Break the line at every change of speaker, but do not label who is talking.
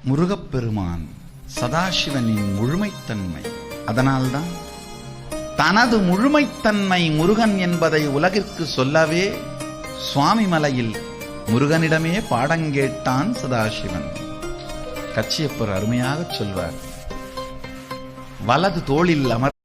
முருகப்பெருமான் சதாசிவனின் முழுமைத்தன்மை. அதனால்தான் தனது முழுமைத்தன்மை முருகன் என்பதை உலகிற்கு சொல்லவே சுவாமி மலையில் முருகனிடமே பாடங்கேட்டான் சதாசிவன். கச்சியப்பர் அருமையாக சொல்வார், வலது தோளில் அமர்